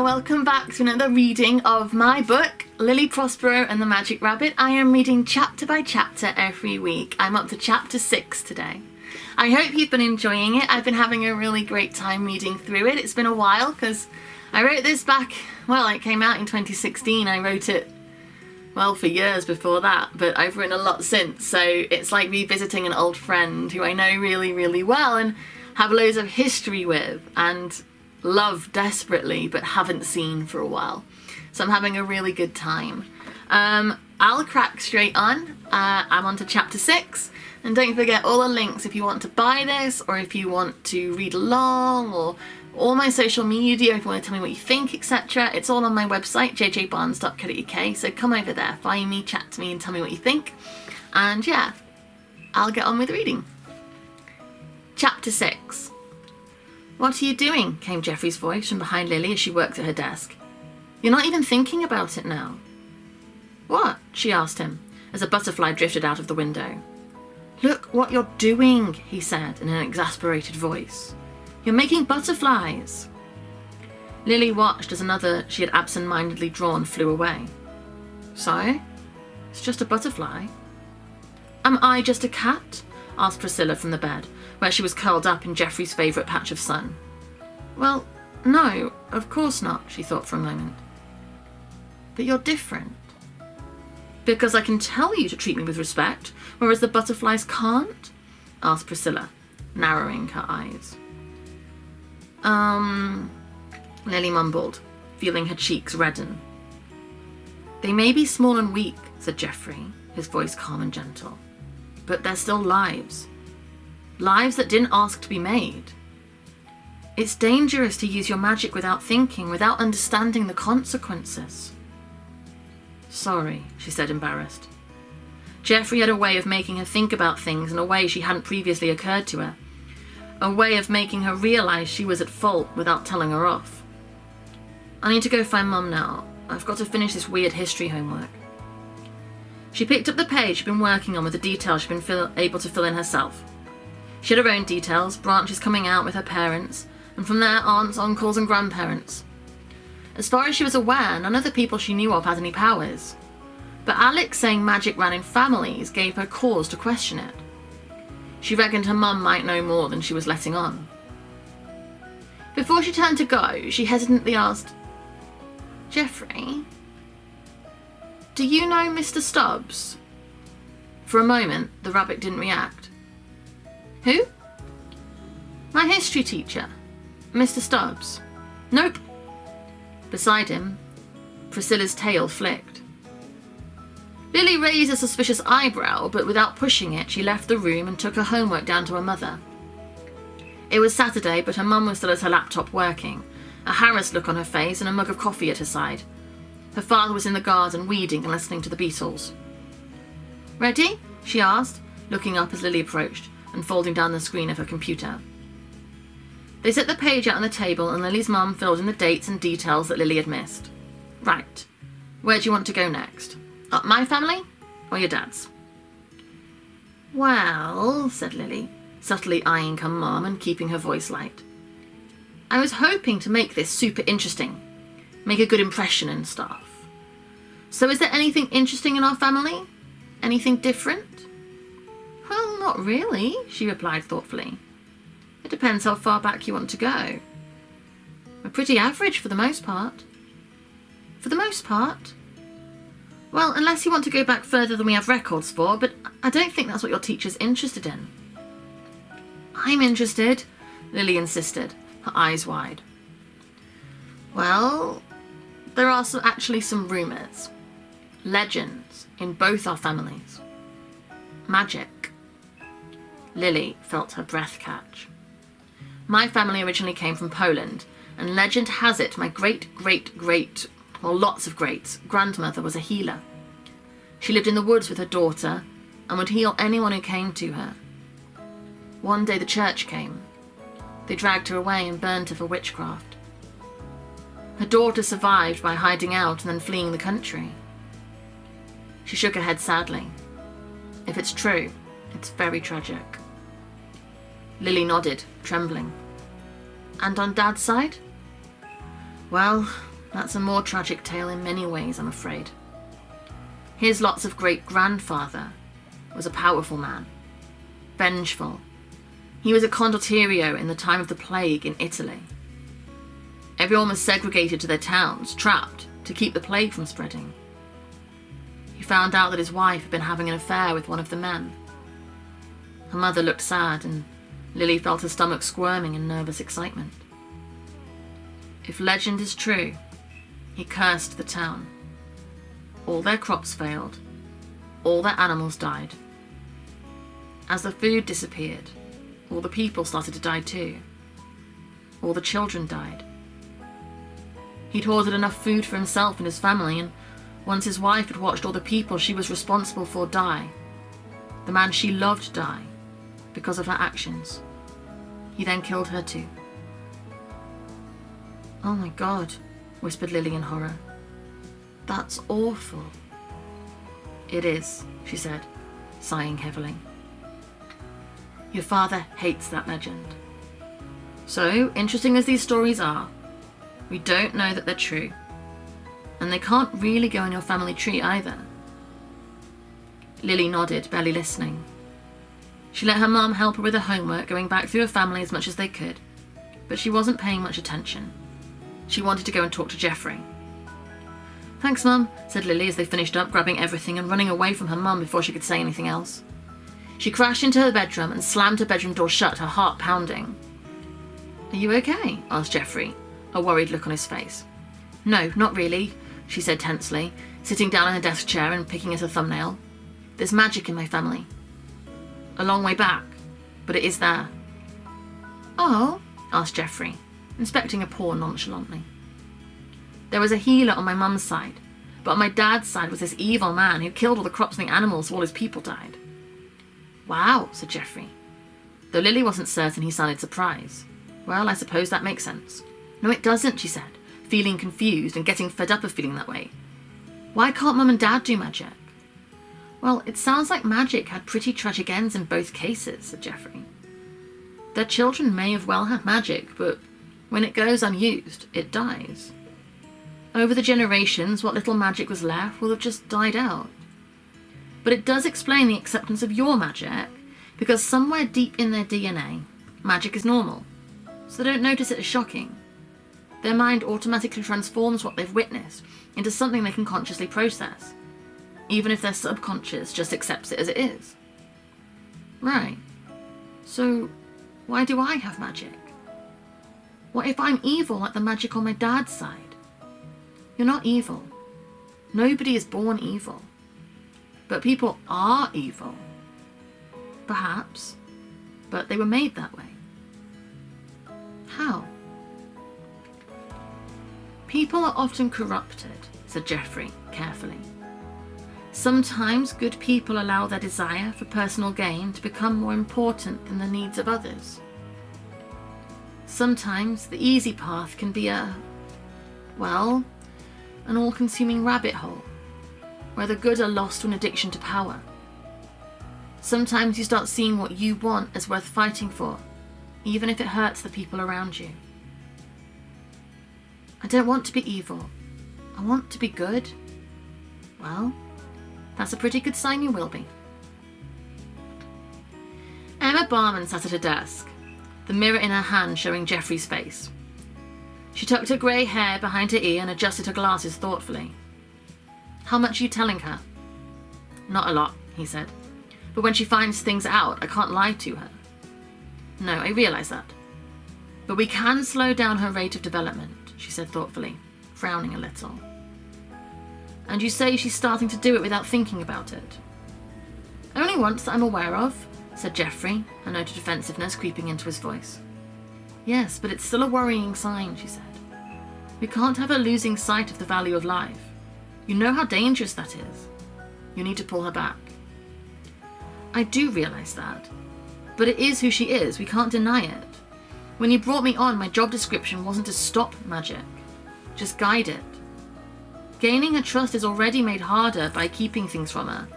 welcome back to another reading of my book, Lilly Prospero and the Magic Rabbit. I am reading chapter by chapter every week. I'm up to chapter 6 today. I hope you've been enjoying it. I've been having a really great time reading through it. It's been a while because I wrote this back, well, it came out in 2016. I wrote it, well, for years before that, but I've written a lot since. So it's like revisiting an old friend who I know really, really well and have loads of history with and love desperately but haven't seen for a while. So I'm having a really good time. I'll crack straight on. I'm on to chapter 6, and don't forget all the links if you want to buy this or if you want to read along, or all my social media if you want to tell me what you think, etc. It's all on my website, jjbarnes.co.uk, so come over there, find me, chat to me and tell me what you think, and yeah, I'll get on with reading. Chapter 6. "What are you doing?" came Geoffrey's voice from behind Lily as she worked at her desk. "You're not even thinking about it now." "What?" she asked him, as a butterfly drifted out of the window. "Look what you're doing," he said in an exasperated voice. "You're making butterflies." Lily watched as another she had absent-mindedly drawn flew away. "So? It's just a butterfly." "Am I just a cat?" asked Priscilla from the bed, where she was curled up in Geoffrey's favourite patch of sun. "Well, no, of course not," she thought for a moment. "But you're different." "Because I can tell you to treat me with respect, whereas the butterflies can't?" asked Priscilla, narrowing her eyes. Lily mumbled, feeling her cheeks redden. "They may be small and weak," said Geoffrey, his voice calm and gentle, "but they're still lives. Lives that didn't ask to be made. It's dangerous to use your magic without thinking, without understanding the consequences." "Sorry," she said, embarrassed. Geoffrey had a way of making her think about things in a way she hadn't previously occurred to her. A way of making her realise she was at fault without telling her off. "I need to go find Mum now. I've got to finish this weird history homework." She picked up the page she'd been working on with the details she'd been able to fill in herself. She had her own details, branches coming out with her parents, and from there aunts, uncles and grandparents. As far as she was aware, none of the people she knew of had any powers. But Alex saying magic ran in families gave her cause to question it. She reckoned her mum might know more than she was letting on. Before she turned to go, she hesitantly asked, "Geoffrey, do you know Mr. Stubbs?" For a moment, the rabbit didn't react. "Who?" "My history teacher, Mr. Stubbs." "Nope." Beside him, Priscilla's tail flicked. Lily raised a suspicious eyebrow, but without pushing it, she left the room and took her homework down to her mother. It was Saturday, but her mum was still at her laptop working, a harassed look on her face and a mug of coffee at her side. Her father was in the garden weeding and listening to the Beatles. "Ready?" she asked, looking up as Lily approached and folding down the screen of her computer. They set the page out on the table and Lily's mum filled in the dates and details that Lily had missed. "Right. Where do you want to go next? Up my family or your dad's?" "Well," said Lily, subtly eyeing her mum and keeping her voice light, "I was hoping to make this super interesting, make a good impression and stuff. So is there anything interesting in our family? Anything different?" "Well, not really," she replied thoughtfully. "It depends how far back you want to go. We're pretty average for the most part." "For the most part?" "Well, unless you want to go back further than we have records for, but I don't think that's what your teacher's interested in." "I'm interested," Lily insisted, her eyes wide. "Well, there are actually some rumours. Legends in both our families. Magic." Lily felt her breath catch. "My family originally came from Poland, and legend has it my great-great-great, well, lots of greats, grandmother was a healer. She lived in the woods with her daughter and would heal anyone who came to her. One day the church came. They dragged her away and burned her for witchcraft. Her daughter survived by hiding out and then fleeing the country." She shook her head sadly. "If it's true, it's very tragic." Lily nodded, trembling. "And on Dad's side?" "Well, That's a more tragic tale in many ways, I'm afraid. His lots of great-grandfather was a powerful man, vengeful. He was a condottiero in the time of the plague in Italy. Everyone was segregated to their towns, trapped, to keep the plague from spreading. He found out that his wife had been having an affair with one of the men. Her mother looked sad, and Lily felt her stomach squirming in nervous excitement. If legend is true, he cursed the town. All their crops failed. All their animals died. As the food disappeared, all the people started to die too. All the children died. He'd hoarded enough food for himself and his family, and once his wife had watched all the people she was responsible for die, the man she loved die, because of her actions, he then killed her too. "Oh my God," whispered Lily in horror. "That's awful." "It is," she said, sighing heavily. "Your father hates that legend. So, interesting as these stories are, we don't know that they're true. And they can't really go in your family tree either." Lily nodded, barely listening. She let her mum help her with her homework, going back through her family as much as they could, but she wasn't paying much attention. She wanted to go and talk to Jeffrey. "Thanks, Mum," said Lily as they finished up, grabbing everything and running away from her mum before she could say anything else. She crashed into her bedroom and slammed her bedroom door shut, her heart pounding. "Are you okay?" asked Jeffrey, a worried look on his face. "No, not really," she said tensely, sitting down in her desk chair and picking at her thumbnail. "There's magic in my family. A long way back, but it is there." "Oh?" asked Jeffrey, inspecting her paw nonchalantly. "There was a healer on my mum's side, but on my dad's side was this evil man who killed all the crops and the animals so all his people died." "Wow," said Jeffrey. Though Lily wasn't certain, he sounded surprised. "Well, I suppose that makes sense." "No, it doesn't," she said, feeling confused and getting fed up of feeling that way. "Why can't Mum and Dad do magic?" "Well, it sounds like magic had pretty tragic ends in both cases," said Jeffrey. "Their children may have well had magic, but when it goes unused, it dies. Over the generations, what little magic was left will have just died out. But it does explain the acceptance of your magic, because somewhere deep in their DNA, magic is normal, so they don't notice it as shocking. Their mind automatically transforms what they've witnessed into something they can consciously process, even if their subconscious just accepts it as it is." "Right. So, why do I have magic? What if I'm evil like the magic on my dad's side?" "You're not evil. Nobody is born evil. But people are evil. Perhaps. But they were made that way." "How?" "People are often corrupted," said Jeffrey carefully. "Sometimes good people allow their desire for personal gain to become more important than the needs of others. Sometimes the easy path can be an all-consuming rabbit hole, where the good are lost to an addiction to power. Sometimes you start seeing what you want as worth fighting for, even if it hurts the people around you." "I don't want to be evil. I want to be good." "Well, that's a pretty good sign you will be." Emma Barman sat at her desk, the mirror in her hand showing Jeffrey's face. She tucked her grey hair behind her ear and adjusted her glasses thoughtfully. "How much are you telling her?" "Not a lot," he said. "But when she finds things out, I can't lie to her." "No, I realise that. But we can slow down her rate of development," she said thoughtfully, frowning a little. "And you say she's starting to do it without thinking about it?" "Only once that I'm aware of," said Jeffrey, a note of defensiveness creeping into his voice. "Yes, but it's still a worrying sign," she said. "We can't have her losing sight of the value of life. You know how dangerous that is. You need to pull her back." "I do realise that. But it is who she is, we can't deny it. When you brought me on, my job description wasn't to stop magic, just guide it. Gaining her trust is already made harder by keeping things from her.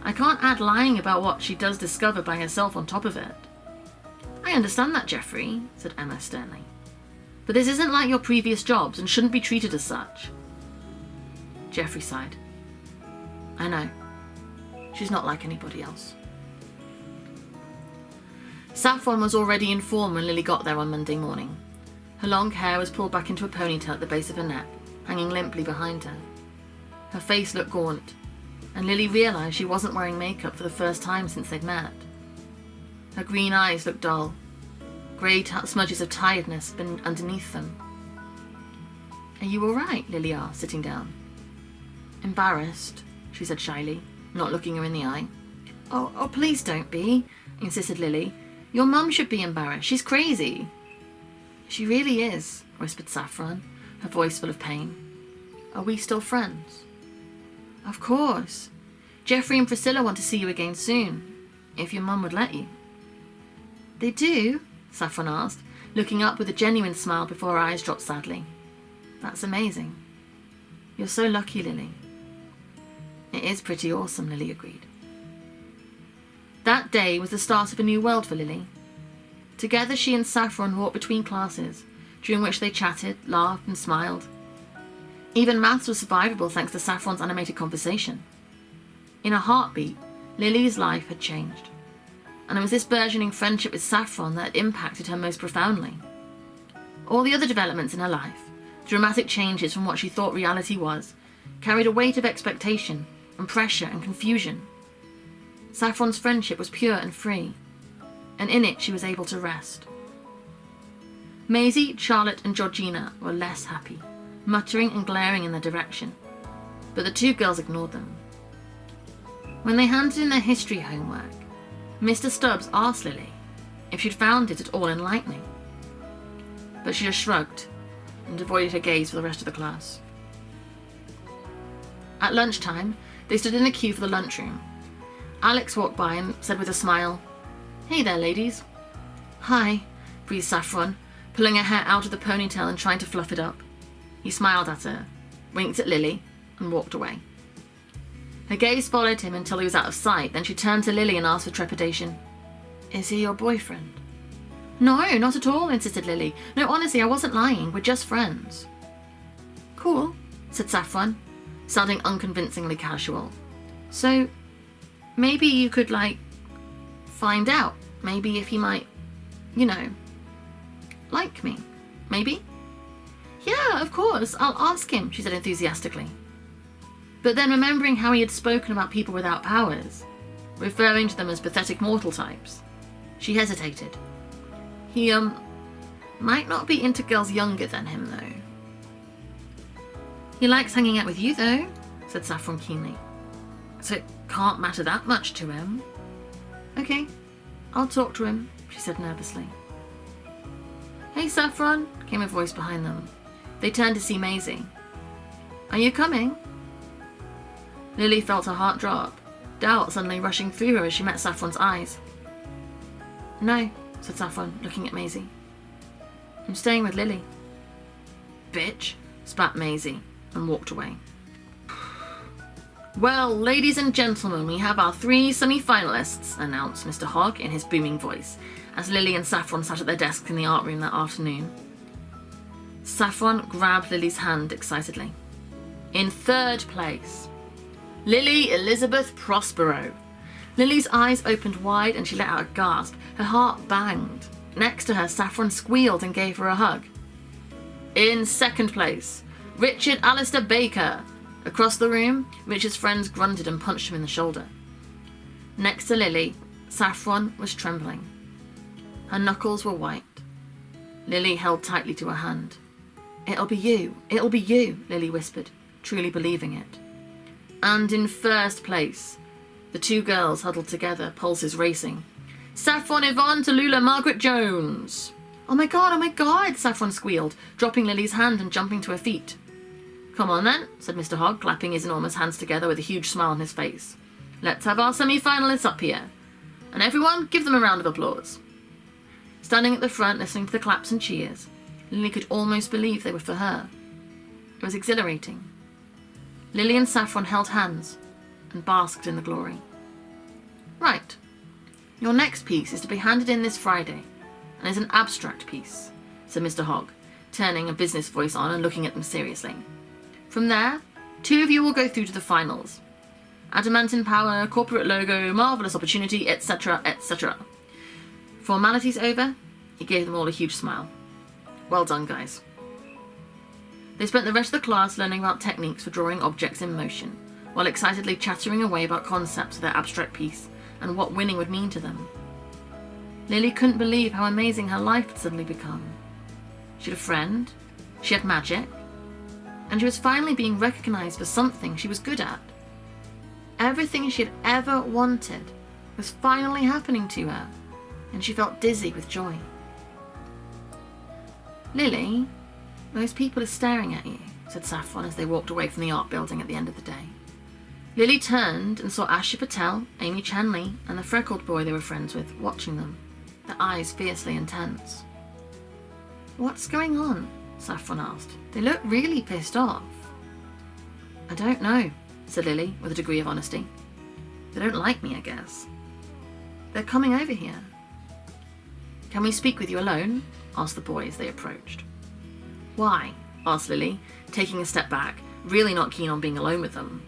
I can't add lying about what she does discover by herself on top of it." "I understand that, Jeffrey," said Emma sternly. But this isn't like your previous jobs and shouldn't be treated as such. Geoffrey sighed. I know. She's not like anybody else. Saffron was already in form when Lily got there on Monday morning. Her long hair was pulled back into a ponytail at the base of her neck, hanging limply behind her. Her face looked gaunt, and Lily realised she wasn't wearing makeup for the first time since they'd met. Her green eyes looked dull. Grey smudges of tiredness been underneath them. Are you all right? Lily asked, sitting down. Embarrassed, she said shyly, not looking her in the eye. Oh, please don't be, insisted Lily. Your mum should be embarrassed. She's crazy. She really is, whispered Saffron, her voice full of pain. Are we still friends? Of course. Geoffrey and Priscilla want to see you again soon, if your mum would let you. They do? Saffron asked, looking up with a genuine smile before her eyes dropped sadly. That's amazing. You're so lucky, Lily. It is pretty awesome, Lily agreed. That day was the start of a new world for Lily. Together she and Saffron walked between classes, during which they chatted, laughed and smiled. Even maths was survivable thanks to Saffron's animated conversation. In a heartbeat, Lily's life had changed, and it was this burgeoning friendship with Saffron that had impacted her most profoundly. All the other developments in her life, dramatic changes from what she thought reality was, carried a weight of expectation and pressure and confusion. Saffron's friendship was pure and free, and in it she was able to rest. Maisie, Charlotte and Georgina were less happy, muttering and glaring in their direction, but the two girls ignored them. When they handed in their history homework, Mr. Stubbs asked Lily if she'd found it at all enlightening, but she just shrugged and avoided her gaze for the rest of the class. At lunchtime, they stood in a queue for the lunchroom. Alex walked by and said with a smile, "Hey there, ladies." "Hi," breathed Saffron, pulling her hair out of the ponytail and trying to fluff it up. He smiled at her, winked at Lily, and walked away. Her gaze followed him until he was out of sight, then she turned to Lily and asked with trepidation, "Is he your boyfriend?" "No, not at all," insisted Lily. "No, honestly, I wasn't lying. We're just friends." "Cool," said Saffron, sounding unconvincingly casual. "So, maybe you could, find out. Maybe if he might, like me. Maybe?" "Yeah, of course. I'll ask him," she said enthusiastically. But then, remembering how he had spoken about people without powers, referring to them as pathetic mortal types, she hesitated. He, might not be into girls younger than him, though. "He likes hanging out with you, though," said Saffron keenly. "So it can't matter that much to him." "Okay, I'll talk to him," she said nervously. "Hey, Saffron," came a voice behind them. They turned to see Maisie. "Are you coming?" Lily felt her heart drop, doubt suddenly rushing through her as she met Saffron's eyes. "No," said Saffron, looking at Maisie. "I'm staying with Lily." "Bitch," spat Maisie, and walked away. "Well, ladies and gentlemen, we have our 3 semi-finalists," announced Mr. Hogg in his booming voice, as Lily and Saffron sat at their desks in the art room that afternoon. Saffron grabbed Lily's hand excitedly. In 3rd place, Lily Elizabeth Prospero. Lily's eyes opened wide and she let out a gasp. Her heart banged. Next to her, Saffron squealed and gave her a hug. In 2nd place, Richard Alistair Baker. Across the room, Richard's friends grunted and punched him in the shoulder. Next to Lily, Saffron was trembling. Her knuckles were white. Lily held tightly to her hand. It'll be you, Lily whispered, truly believing it. And in 1st place, the 2 girls huddled together, pulses racing. Saffron Yvonne Tallulah Margaret Jones. Oh my god, Saffron squealed, dropping Lily's hand and jumping to her feet. Come on then, said Mr. Hogg, clapping his enormous hands together with a huge smile on his face. Let's have our semi-finalists up here. And everyone, give them a round of applause. Standing at the front, listening to the claps and cheers, Lily could almost believe they were for her. It was exhilarating. Lily and Saffron held hands and basked in the glory. Right. Your next piece is to be handed in this Friday, and is an abstract piece, said Mr. Hogg, turning a business voice on and looking at them seriously. From there, 2 of you will go through to the finals. Adamantine power, corporate logo, marvellous opportunity, etc., etc. Formalities over, he gave them all a huge smile. Well done, guys. They spent the rest of the class learning about techniques for drawing objects in motion, while excitedly chattering away about concepts of their abstract piece and what winning would mean to them. Lily couldn't believe how amazing her life had suddenly become. She had a friend, she had magic, and she was finally being recognised for something she was good at. Everything she had ever wanted was finally happening to her, and she felt dizzy with joy. Lily, those people are staring at you, said Saffron as they walked away from the art building at the end of the day. Lily turned and saw Asha Patel, Amy Chanley, and the freckled boy they were friends with watching them, their eyes fiercely intense. What's going on? Saffron asked. They look really pissed off. I don't know, said Lily with a degree of honesty. They don't like me, I guess. They're coming over here. Can we speak with you alone? Asked the boy as they approached. Why? Asked Lily, taking a step back, really not keen on being alone with them.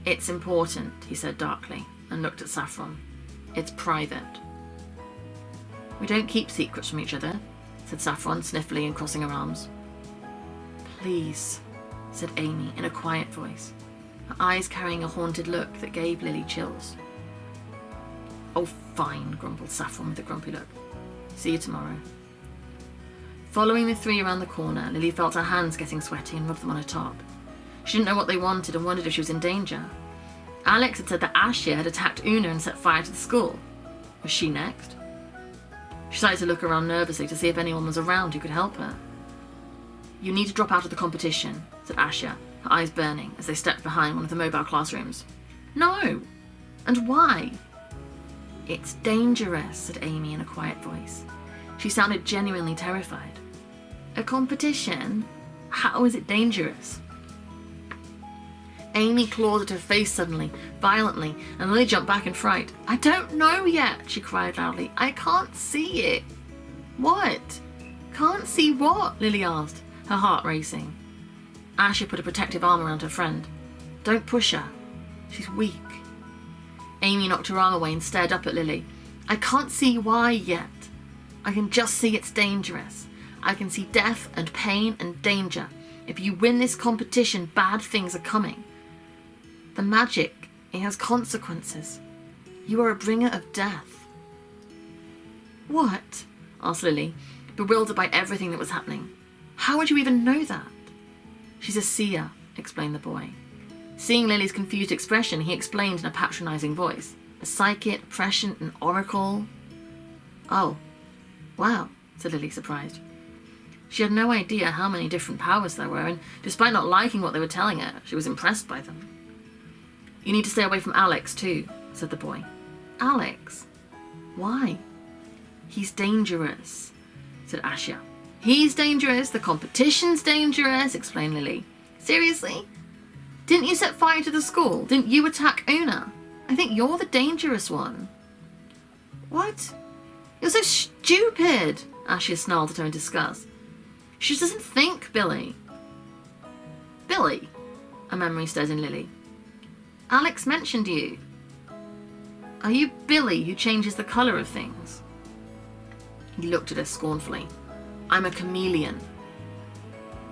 It's important, he said darkly, and looked at Saffron. It's private. We don't keep secrets from each other, said Saffron sniffly and crossing her arms. Please, said Amy in a quiet voice, her eyes carrying a haunted look that gave Lily chills. Oh, fine, grumbled Saffron with a grumpy look. See you tomorrow. Following the 3 around the corner, Lily felt her hands getting sweaty and rubbed them on her top. She didn't know what they wanted and wondered if she was in danger. Alex had said that Ashia had attacked Una and set fire to the school. Was she next? She started to look around nervously to see if anyone was around who could help her. You need to drop out of the competition, said Ashia, her eyes burning as they stepped behind one of the mobile classrooms. No! And why? It's dangerous, said Amy in a quiet voice. She sounded genuinely terrified. A competition? How is it dangerous? Amy clawed at her face suddenly, violently, and Lily jumped back in fright. I don't know yet, she cried loudly. I can't see it. What? Can't see what? Lily asked, her heart racing. Asha put a protective arm around her friend. Don't push her. She's weak. Amy knocked her arm away and stared up at Lily. I can't see why yet. I can just see it's dangerous. I can see death and pain and danger. If you win this competition, bad things are coming. The magic, it has consequences. You are a bringer of death. What? Asked Lily, bewildered by everything that was happening. How would you even know that? She's a seer, explained the boy. Seeing Lily's confused expression, he explained in a patronising voice. A psychic, prescient, an oracle. Oh, wow, said Lily, surprised. She had no idea how many different powers there were, and despite not liking what they were telling her, she was impressed by them. You need to stay away from Alex, too, said the boy. Alex? Why? He's dangerous, said Ashia. He's dangerous, the competition's dangerous, explained Lily. Seriously? Didn't you set fire to the school? Didn't you attack Una? I think you're the dangerous one. What? You're so stupid, Ashia snarled at her in disgust. She just doesn't think, Billy. Billy? A memory stirred in Lily. Alex mentioned you. Are you Billy who changes the colour of things? He looked at her scornfully. I'm a chameleon.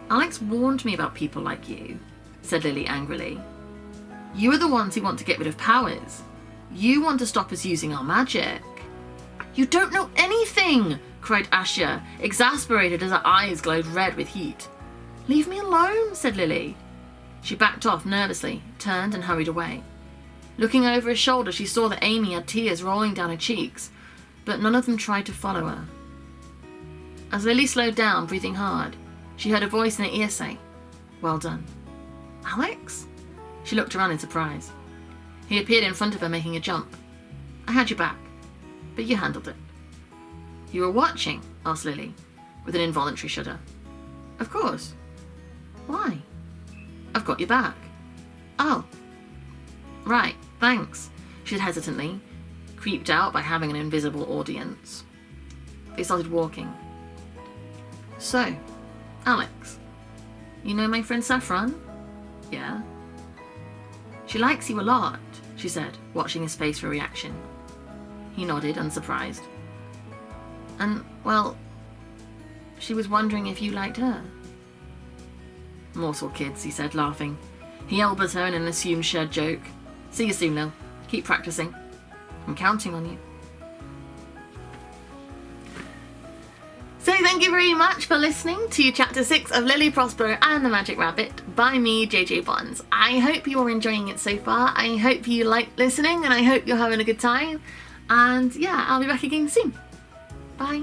Alex warned me about people like you, said Lily angrily. You are the ones who want to get rid of powers. You want to stop us using our magic. You don't know anything, cried Ashia, exasperated as her eyes glowed red with heat. Leave me alone, said Lily. She backed off nervously, turned and hurried away. Looking over her shoulder, she saw that Amy had tears rolling down her cheeks, but none of them tried to follow her. As Lily slowed down, breathing hard, she heard a voice in her ear say, Well done. Alex? She looked around in surprise. He appeared in front of her, making a jump. I had your back, but you handled it. You were watching? Asked Lily, with an involuntary shudder. Of course. Why? I've got your back. Oh. Right, thanks, she said hesitantly, creeped out by having an invisible audience. They started walking. So, Alex, you know my friend Saffron? Yeah. She likes you a lot, she said, watching his face for a reaction. He nodded, unsurprised. And, well, she was wondering if you liked her. Morsel kids, he said, laughing. He elbowed her in an assumed shared joke. See you soon, Lil. Keep practicing. I'm counting on you. So thank you very much for listening to Chapter 6 of Lilly Prospero and the Magic Rabbit by me, JJ Bonds. I hope you are enjoying it so far. I hope you like listening and I hope you're having a good time. And yeah, I'll be back again soon. Bye.